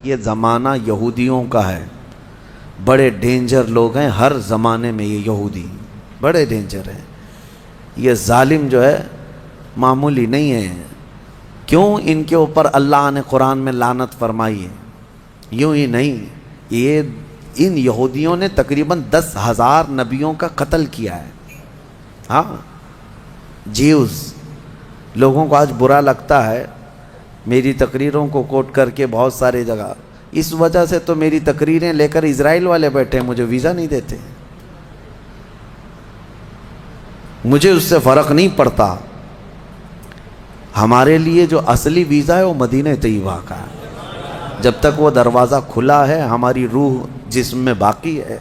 یہ زمانہ یہودیوں کا ہے، بڑے ڈینجر لوگ ہیں ہر زمانے میں، یہ یہودی بڑے ڈینجر ہیں۔ یہ ظالم جو ہے معمولی نہیں ہے۔ کیوں ان کے اوپر اللہ نے قرآن میں لعنت فرمائی ہے؟ یوں ہی نہیں، یہ ان یہودیوں نے تقریباً 10,000 نبیوں کا قتل کیا ہے۔ ہاں، جیوز لوگوں کو آج برا لگتا ہے میری تقریروں کو کوٹ کر کے بہت سارے جگہ، اس وجہ سے تو میری تقریریں لے کر اسرائیل والے بیٹھے ہیں، مجھے ویزا نہیں دیتے، مجھے اس سے فرق نہیں پڑتا۔ ہمارے لیے جو اصلی ویزا ہے وہ مدینہ طیبہ کا ہے، جب تک وہ دروازہ کھلا ہے ہماری روح جسم میں باقی ہے۔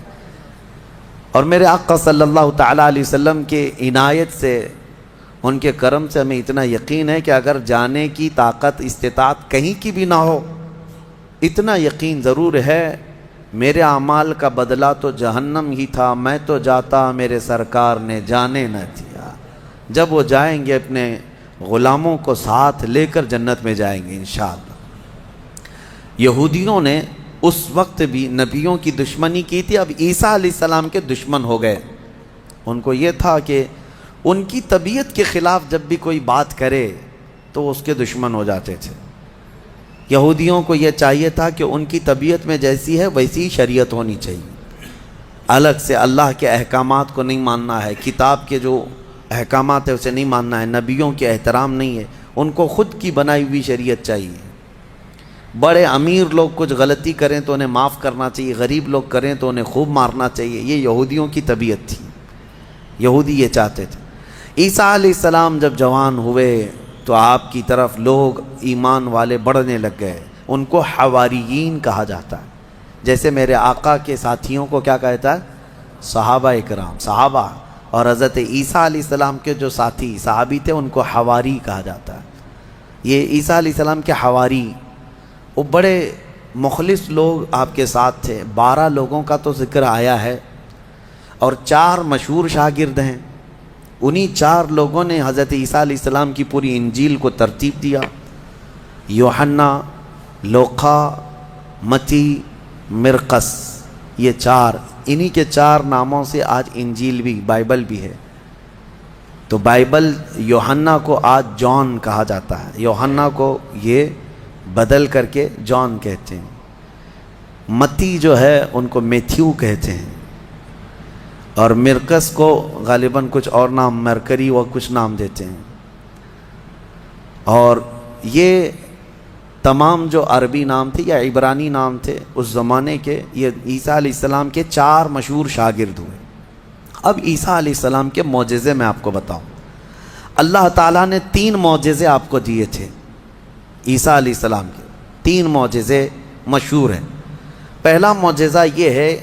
اور میرے آقا صلی اللہ تعالیٰ علیہ وسلم کے عنایت سے، ان کے کرم سے ہمیں اتنا یقین ہے کہ اگر جانے کی طاقت استطاعت کہیں کی بھی نہ ہو، اتنا یقین ضرور ہے میرے اعمال کا بدلہ تو جہنم ہی تھا، میں تو جاتا میرے سرکار نے جانے نہ دیا۔ جب وہ جائیں گے اپنے غلاموں کو ساتھ لے کر جنت میں جائیں گے انشاءاللہ۔ یہودیوں نے اس وقت بھی نبیوں کی دشمنی کی تھی، اب عیسیٰ علیہ السلام کے دشمن ہو گئے۔ ان کو یہ تھا کہ ان کی طبیعت کے خلاف جب بھی کوئی بات کرے تو وہ اس کے دشمن ہو جاتے تھے۔ یہودیوں کو یہ چاہیے تھا کہ ان کی طبیعت میں جیسی ہے ویسی شریعت ہونی چاہیے، الگ سے اللہ کے احکامات کو نہیں ماننا ہے، کتاب کے جو احکامات ہے اسے نہیں ماننا ہے، نبیوں کے احترام نہیں ہے، ان کو خود کی بنائی ہوئی شریعت چاہیے۔ بڑے امیر لوگ کچھ غلطی کریں تو انہیں معاف کرنا چاہیے، غریب لوگ کریں تو انہیں خوب مارنا چاہیے، یہ یہودیوں کی طبیعت تھی، یہودی یہ چاہتے تھے۔ عیسیٰ علیہ السلام جب جوان ہوئے تو آپ کی طرف لوگ ایمان والے بڑھنے لگ گئے، ان کو حواریین کہا جاتا ہے، جیسے میرے آقا کے ساتھیوں کو کیا کہتا ہے؟ صحابہ اکرام، صحابہ، اور حضرت عیسیٰ علیہ السلام کے جو ساتھی صحابی تھے ان کو حواری کہا جاتا ہے۔ یہ عیسیٰ علیہ السلام کے حواری، وہ بڑے مخلص لوگ آپ کے ساتھ تھے۔ 12 لوگوں کا تو ذکر آیا ہے اور 4 مشہور شاگرد ہیں، انہی 4 لوگوں نے حضرت عیسیٰ علیہ السلام کی پوری انجیل کو ترتیب دیا۔ یوحنا، لوقا، متی، مرقس، یہ 4، انہی کے 4 ناموں سے آج انجیل بھی، بائبل بھی ہے۔ تو بائبل، یوحنا کو آج جان کہا جاتا ہے، یوحنا کو یہ بدل کر کے جان کہتے ہیں۔ متی جو ہے ان کو میتھیو کہتے ہیں، اور مرقس کو غالباً کچھ اور نام، مرکری و کچھ نام دیتے ہیں۔ اور یہ تمام جو عربی نام تھے یا عبرانی نام تھے اس زمانے کے، یہ عیسیٰ علیہ السلام کے 4 مشہور شاگرد ہوئے۔ اب عیسیٰ علیہ السلام کے معجزے میں آپ کو بتاؤں، اللہ تعالیٰ نے 3 معجزے آپ کو دیے تھے عیسیٰ علیہ السلام کے، 3 معجزے مشہور ہیں۔ پہلا معجزہ یہ ہے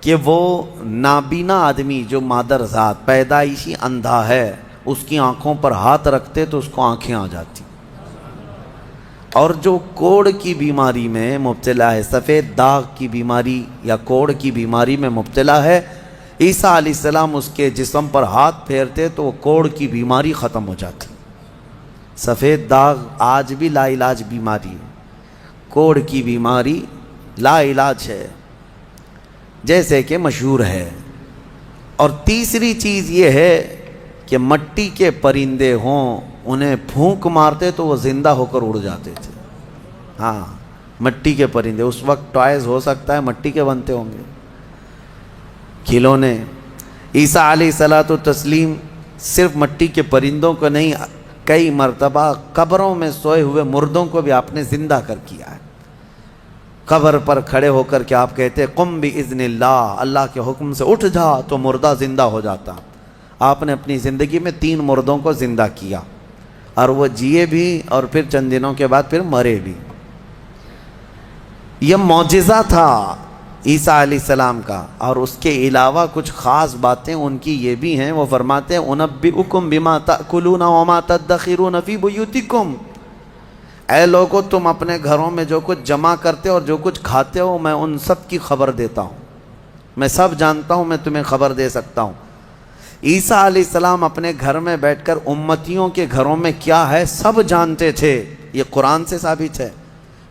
کہ وہ نابینا آدمی جو مادر ذات پیدائشی اندھا ہے، اس کی آنکھوں پر ہاتھ رکھتے تو اس کو آنکھیں آ جاتی، اور جو کوڑ کی بیماری میں مبتلا ہے، سفید داغ کی بیماری یا کوڑ کی بیماری میں مبتلا ہے، عیسیٰ علیہ السلام اس کے جسم پر ہاتھ پھیرتے تو وہ کوڑ کی بیماری ختم ہو جاتی۔ سفید داغ آج بھی لا علاج بیماری ہے، کوڑ کی بیماری لا علاج ہے جیسے کہ مشہور ہے۔ اور تیسری چیز یہ ہے کہ مٹی کے پرندے ہوں، انہیں پھونک مارتے تو وہ زندہ ہو کر اڑ جاتے تھے۔ ہاں، مٹی کے پرندے، اس وقت ٹوائز ہو سکتا ہے مٹی کے بنتے ہوں گے، کھلونے۔ عیسیٰ علیہ الصلوۃ والتسلیم صرف مٹی کے پرندوں کو نہیں، کئی مرتبہ قبروں میں سوئے ہوئے مردوں کو بھی آپ نے زندہ کر کیا ہے۔ قبر پر کھڑے ہو کر کے آپ کہتے قم باذن اللہ، اللہ کے حکم سے اٹھ جا، تو مردہ زندہ ہو جاتا۔ آپ نے اپنی زندگی میں 3 مردوں کو زندہ کیا، اور وہ جیے بھی اور پھر چند دنوں کے بعد پھر مرے بھی۔ یہ معجزہ تھا عیسیٰ علیہ السلام کا۔ اور اس کے علاوہ کچھ خاص باتیں ان کی یہ بھی ہیں، وہ فرماتے ہیں انبئکم بما تأکلون وما تدخرون فی بیوتکم، اے لوگو تم اپنے گھروں میں جو کچھ جمع کرتے اور جو کچھ کھاتے ہو میں ان سب کی خبر دیتا ہوں، میں سب جانتا ہوں، میں تمہیں خبر دے سکتا ہوں۔ عیسیٰ علیہ السلام اپنے گھر میں بیٹھ کر امتیوں کے گھروں میں کیا ہے سب جانتے تھے، یہ قرآن سے ثابت ہے۔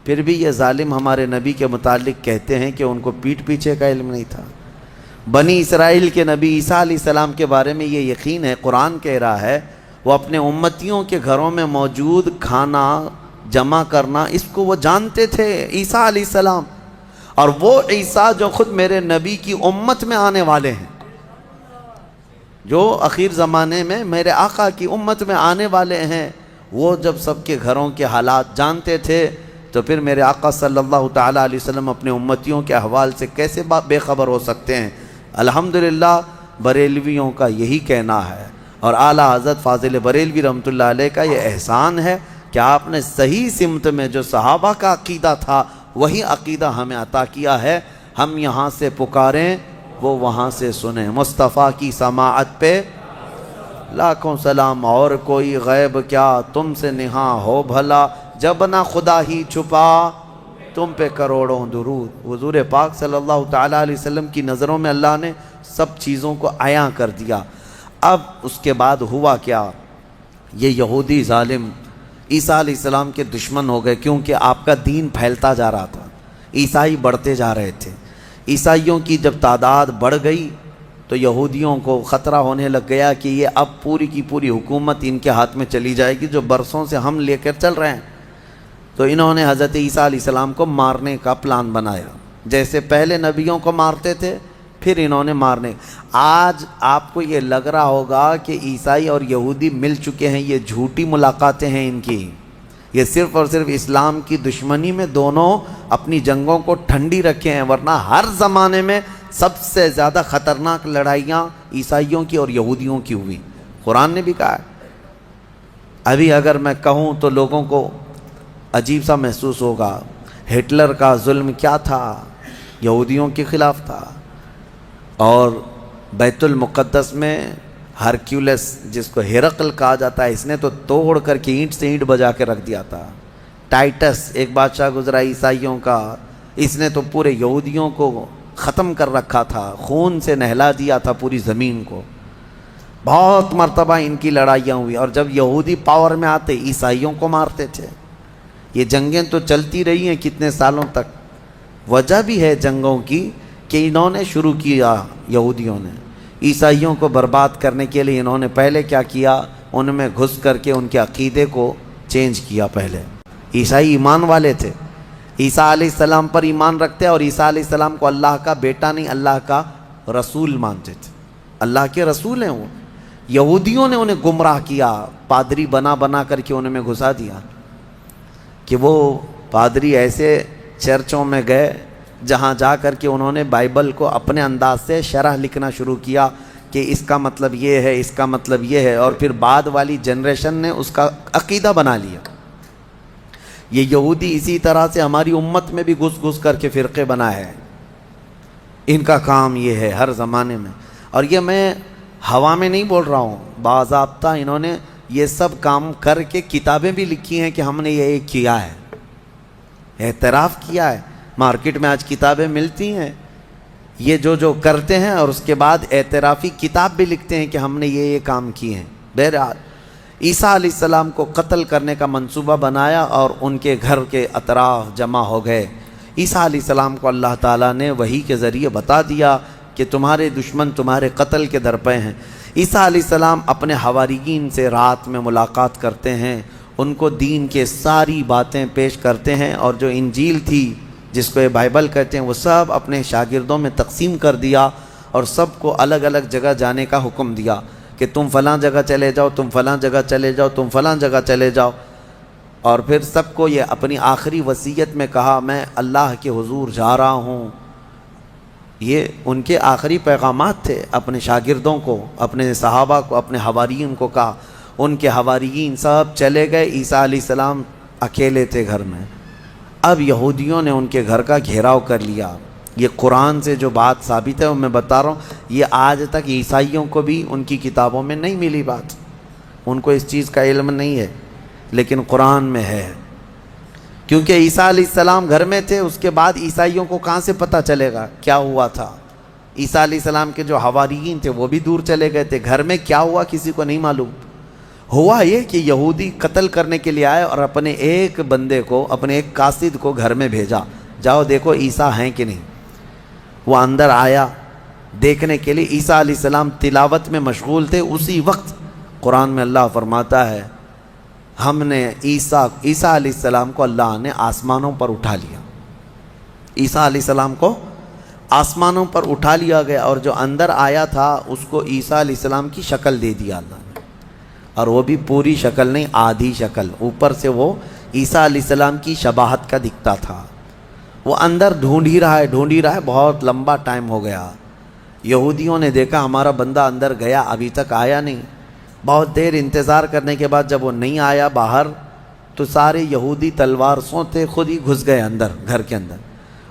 پھر بھی یہ ظالم ہمارے نبی کے متعلق کہتے ہیں کہ ان کو پیٹھ پیچھے کا علم نہیں تھا۔ بنی اسرائیل کے نبی عیسیٰ علیہ السلام کے بارے میں یہ یقین ہے، قرآن کہہ رہا ہے وہ اپنے امتیوں کے گھروں میں موجود کھانا جمع کرنا اس کو وہ جانتے تھے، عیسیٰ علیہ السلام، اور وہ عیسیٰ جو خود میرے نبی کی امت میں آنے والے ہیں، جو اخیر زمانے میں میرے آقا کی امت میں آنے والے ہیں، وہ جب سب کے گھروں کے حالات جانتے تھے تو پھر میرے آقا صلی اللہ تعالیٰ علیہ وسلم اپنے امتیوں کے احوال سے کیسے بے خبر ہو سکتے ہیں؟ الحمدللہ بریلویوں کا یہی کہنا ہے، اور اعلیٰ حضرت فاضل بریلوی رحمۃ اللہ علیہ کا یہ احسان ہے کہ آپ نے صحیح سمت میں جو صحابہ کا عقیدہ تھا وہی عقیدہ ہمیں عطا کیا ہے۔ ہم یہاں سے پکاریں وہ وہاں سے سنیں، مصطفیٰ کی سماعت پہ لاکھوں سلام، اور کوئی غیب کیا تم سے نہاں ہو بھلا، جب نہ خدا ہی چھپا تم پہ کروڑوں درود۔ حضور پاک صلی اللہ تعالیٰ علیہ وسلم کی نظروں میں اللہ نے سب چیزوں کو عیاں کر دیا۔ اب اس کے بعد ہوا کیا؟ یہ یہودی ظالم عیسیٰ علیہ السلام کے دشمن ہو گئے، کیونکہ آپ کا دین پھیلتا جا رہا تھا، عیسائی بڑھتے جا رہے تھے۔ عیسائیوں کی جب تعداد بڑھ گئی تو یہودیوں کو خطرہ ہونے لگ گیا کہ یہ اب پوری کی پوری حکومت ان کے ہاتھ میں چلی جائے گی جو برسوں سے ہم لے کر چل رہے ہیں۔ تو انہوں نے حضرت عیسیٰ علیہ السلام کو مارنے کا پلان بنایا، جیسے پہلے نبیوں کو مارتے تھے پھر انہوں نے مارنے۔ آج آپ کو یہ لگ رہا ہوگا کہ عیسائی اور یہودی مل چکے ہیں، یہ جھوٹی ملاقاتیں ہیں ان کی، یہ صرف اور صرف اسلام کی دشمنی میں دونوں اپنی جنگوں کو ٹھنڈی رکھے ہیں، ورنہ ہر زمانے میں سب سے زیادہ خطرناک لڑائیاں عیسائیوں کی اور یہودیوں کی ہوئی۔ قرآن نے بھی کہا ہے۔ ابھی اگر میں کہوں تو لوگوں کو عجیب سا محسوس ہوگا، ہٹلر کا ظلم کیا تھا؟ یہودیوں کے خلاف تھا۔ اور بیت المقدس میں ہرکیولس جس کو ہرقل کہا جاتا ہے، اس نے تو توڑ کر کے اینٹ سے اینٹ بجا کے رکھ دیا تھا۔ ٹائٹس ایک بادشاہ گزرا عیسائیوں کا، اس نے تو پورے یہودیوں کو ختم کر رکھا تھا، خون سے نہلا دیا تھا پوری زمین کو۔ بہت مرتبہ ان کی لڑائیاں ہوئی، اور جب یہودی پاور میں آتے عیسائیوں کو مارتے تھے۔ یہ جنگیں تو چلتی رہی ہیں کتنے سالوں تک۔ وجہ بھی ہے جنگوں کی کہ انہوں نے شروع کیا، یہودیوں نے عیسائیوں کو برباد کرنے کے لیے انہوں نے پہلے کیا کیا، ان میں گھس کر کے ان کے عقیدے کو چینج کیا۔ پہلے عیسائی ایمان والے تھے، عیسیٰ علیہ السلام پر ایمان رکھتے، اور عیسیٰ علیہ السلام کو اللہ کا بیٹا نہیں اللہ کا رسول مانتے تھے، اللہ کے رسول ہیں وہ۔ یہودیوں نے انہیں گمراہ کیا، پادری بنا بنا کر کے ان میں گھسا دیا کہ وہ پادری ایسے چرچوں میں گئے جہاں جا کر کے انہوں نے بائبل کو اپنے انداز سے شرح لکھنا شروع کیا کہ اس کا مطلب یہ ہے، اس کا مطلب یہ ہے، اور پھر بعد والی جنریشن نے اس کا عقیدہ بنا لیا۔ یہ یہودی اسی طرح سے ہماری امت میں بھی گھس گھس کر کے فرقے بنائے ہیں، ان کا کام یہ ہے ہر زمانے میں۔ اور یہ میں ہوا میں نہیں بول رہا ہوں، باضابطہ انہوں نے یہ سب کام کر کے کتابیں بھی لکھی ہیں کہ ہم نے یہ کیا ہے، اعتراف کیا ہے۔ مارکیٹ میں آج کتابیں ملتی ہیں یہ جو کرتے ہیں، اور اس کے بعد اعترافی کتاب بھی لکھتے ہیں کہ ہم نے یہ کام کیے ہیں۔ بہرحال عیسیٰ علیہ السلام کو قتل کرنے کا منصوبہ بنایا اور ان کے گھر کے اطراف جمع ہو گئے۔ عیسیٰ علیہ السلام کو اللہ تعالیٰ نے وحی کے ذریعے بتا دیا کہ تمہارے دشمن تمہارے قتل کے درپے ہیں۔ عیسیٰ علیہ السلام اپنے حواریین سے رات میں ملاقات کرتے ہیں، ان کو دین کے ساری باتیں پیش کرتے ہیں، اور جو انجیل تھی جس کو یہ بائبل کہتے ہیں وہ سب اپنے شاگردوں میں تقسیم کر دیا، اور سب کو الگ الگ جگہ جانے کا حکم دیا کہ تم فلاں جگہ چلے جاؤ، تم فلاں جگہ چلے جاؤ، تم فلاں جگہ چلے جاؤ۔ اور پھر سب کو یہ اپنی آخری وصیت میں کہا میں اللہ کے حضور جا رہا ہوں۔ یہ ان کے آخری پیغامات تھے اپنے شاگردوں کو، اپنے صحابہ کو، اپنے حواریین کو کہا۔ ان کے حواریین سب چلے گئے، عیسیٰ علیہ السلام اکیلے تھے گھر میں۔ اب یہودیوں نے ان کے گھر کا گھیراؤ کر لیا۔ یہ قرآن سے جو بات ثابت ہے وہ میں بتا رہا ہوں، یہ آج تک عیسائیوں کو بھی ان کی کتابوں میں نہیں ملی بات، ان کو اس چیز کا علم نہیں ہے، لیکن قرآن میں ہے۔ کیونکہ عیسیٰ علیہ السلام گھر میں تھے، اس کے بعد عیسائیوں کو کہاں سے پتہ چلے گا کیا ہوا تھا؟ عیسیٰ علیہ السلام کے جو حواریین تھے وہ بھی دور چلے گئے تھے، گھر میں کیا ہوا کسی کو نہیں معلوم۔ ہوا یہ کہ یہودی قتل کرنے کے لیے آئے اور اپنے ایک بندے کو، اپنے ایک قاصد کو گھر میں بھیجا، جاؤ دیکھو عیسیٰ ہیں کہ نہیں۔ وہ اندر آیا دیکھنے کے لیے، عیسیٰ علیہ السلام تلاوت میں مشغول تھے۔ اسی وقت قرآن میں اللہ فرماتا ہے ہم نے عیسیٰ علیہ السلام کو اللہ نے آسمانوں پر اٹھا لیا۔ عیسیٰ علیہ السلام کو آسمانوں پر اٹھا لیا گیا، اور جو اندر آیا تھا اس کو عیسیٰ علیہ السلام کی شکل دے دیا اللہ نے، اور وہ بھی پوری شکل نہیں، آدھی شکل، اوپر سے وہ عیسیٰ علیہ السلام کی شباہت کا دکھتا تھا۔ وہ اندر ڈھونڈ ہی رہا ہے، بہت لمبا ٹائم ہو گیا۔ یہودیوں نے دیکھا ہمارا بندہ اندر گیا ابھی تک آیا نہیں، بہت دیر انتظار کرنے کے بعد جب وہ نہیں آیا باہر، تو سارے یہودی تلوار سوتے خود ہی گھس گئے اندر، گھر کے اندر،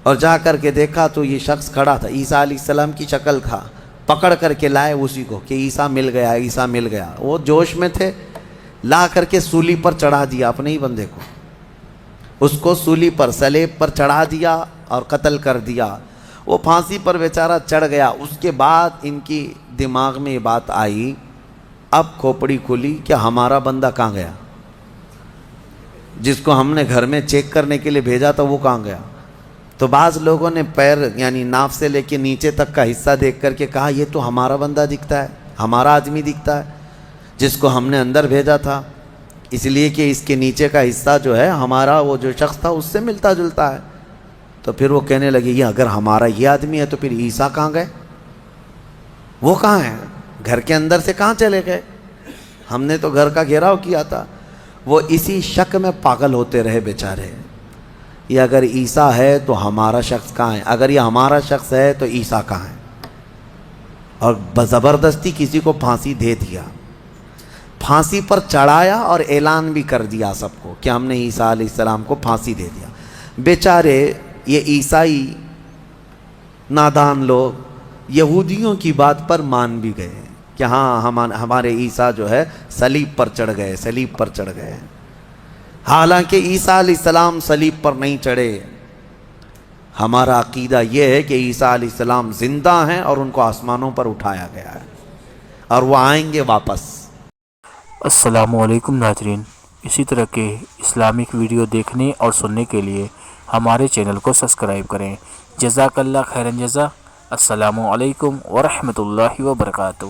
اور جا کر کے دیکھا تو یہ شخص کھڑا تھا، عیسیٰ علیہ السلام کی شکل تھا، پکڑ کر کے لائے اسی کو کہ عیسیٰ مل گیا، عیسیٰ مل گیا۔ وہ جوش میں تھے، لا کر کے سولی پر چڑھا دیا اپنے ہی بندے کو، اس کو سولی پر، سلیب پر چڑھا دیا اور قتل کر دیا۔ وہ پھانسی پر بیچارہ چڑھ گیا۔ اس کے بعد ان کی دماغ میں یہ بات آئی، اب کھوپڑی کھلی کہ ہمارا بندہ کہاں گیا، جس کو ہم نے گھر میں چیک کرنے کے لیے بھیجا تھا وہ کہاں گیا۔ تو بعض لوگوں نے پیر یعنی ناف سے لے کے نیچے تک کا حصہ دیکھ کر کے کہا یہ تو ہمارا بندہ دکھتا ہے، ہمارا آدمی دکھتا ہے جس کو ہم نے اندر بھیجا تھا، اس لیے کہ اس کے نیچے کا حصہ جو ہے ہمارا وہ جو شخص تھا اس سے ملتا جلتا ہے۔ تو پھر وہ کہنے لگے یہ اگر ہمارا یہ آدمی ہے تو پھر عیسیٰ کہاں گئے، وہ کہاں ہیں، گھر کے اندر سے کہاں چلے گئے، ہم نے تو گھر کا گھیراؤ کیا تھا۔ وہ اسی شک میں پاگل ہوتے رہے بیچارے، یہ اگر عیسیٰ ہے تو ہمارا شخص کہاں ہے، اگر یہ ہمارا شخص ہے تو عیسیٰ کہاں ہے، اور زبردستی کسی کو پھانسی دے دیا، پھانسی پر چڑھایا اور اعلان بھی کر دیا سب کو کہ ہم نے عیسیٰ علیہ السلام کو پھانسی دے دیا۔ بیچارے یہ عیسائی نادان لوگ یہودیوں کی بات پر مان بھی گئے کہ ہاں ہمارے عیسیٰ جو ہے صلیب پر چڑھ گئے، صلیب پر چڑھ گئے، حالانکہ عیسیٰ علیہ السلام صلیب پر نہیں چڑھے۔ ہمارا عقیدہ یہ ہے کہ عیسیٰ علیہ السلام زندہ ہیں اور ان کو آسمانوں پر اٹھایا گیا ہے اور وہ آئیں گے واپس۔ السلام علیکم ناظرین، اسی طرح کے اسلامک ویڈیو دیکھنے اور سننے کے لیے ہمارے چینل کو سبسکرائب کریں۔ جزاک اللہ خیرن جزا۔ السلام علیکم ورحمۃ اللہ وبرکاتہ۔